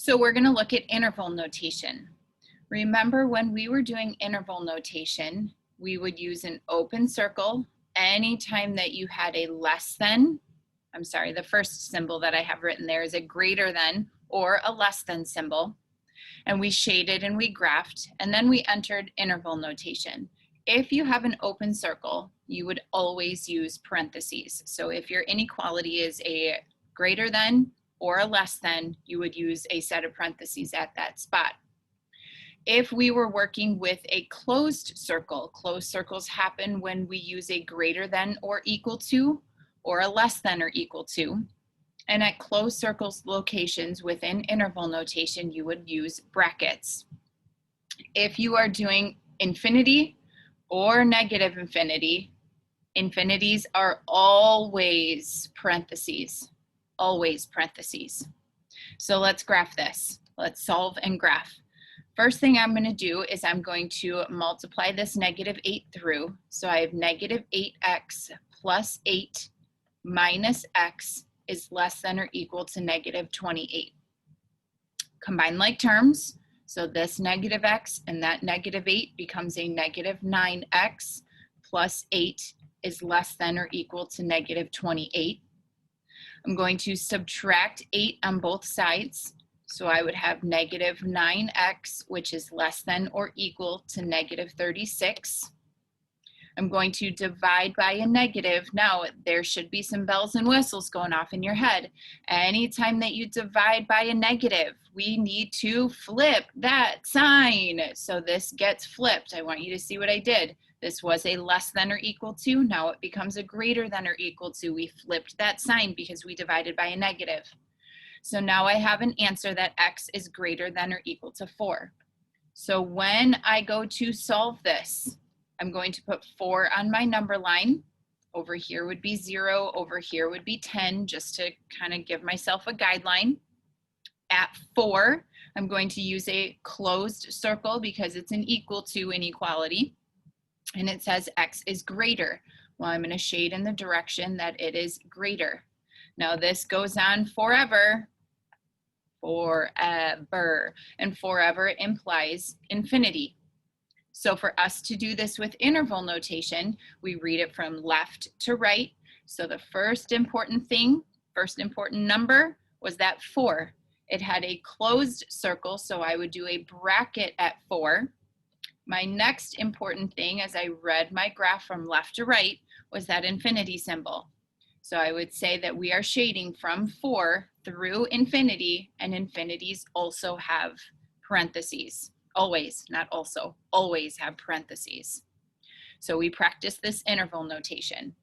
So we're going to look at interval notation. Remember when we were doing interval notation, we would use an open circle anytime that you had a less than, the first symbol that I have written there is a greater than or a less than symbol. And we shaded and we graphed, and then we entered interval notation. If you have an open circle, you would always use parentheses. So if your inequality is a greater than or a less than, you would use a set of parentheses at that spot. If we were working with a closed circles happen when we use a greater than or equal to or a less than or equal to. And at closed circles locations within interval notation, you would use brackets. If you are doing infinity or negative infinity, infinities are always parentheses, always parentheses. So let's graph this. Let's solve and graph. First thing I'm going to do is I'm going to multiply this -8 through. So I have -8x plus 8 minus x is less than or equal to -28. Combine like terms. So this -x and that -8 becomes a -9x plus 8 is less than or equal to -28. I'm going to subtract 8 on both sides. So I would have -9x, which is less than or equal to -36. I'm going to divide by a negative. Now, there should be some bells and whistles going off in your head. Anytime that you divide by a negative, we need to flip that sign. So this gets flipped. I want you to see what I did. This was a less than or equal to. Now it becomes a greater than or equal to. We flipped that sign because we divided by a negative. So now I have an answer that x is greater than or equal to 4. So when I go to solve this, I'm going to put 4 on my number line. Over here would be 0, over here would be 10, just to kind of give myself a guideline. At 4, I'm going to use a closed circle because it's an equal to inequality. And it says x is greater. Well, I'm going to shade in the direction that it is greater. Now this goes on forever, and forever implies infinity. So for us to do this with interval notation, we read it from left to right. So the first important number was that 4. It had a closed circle, so I would do a bracket at 4. My next important thing as I read my graph from left to right was that infinity symbol. So I would say that we are shading from 4 through infinity, and infinities also have parentheses. Always, not also, always have parentheses. So we practice this interval notation.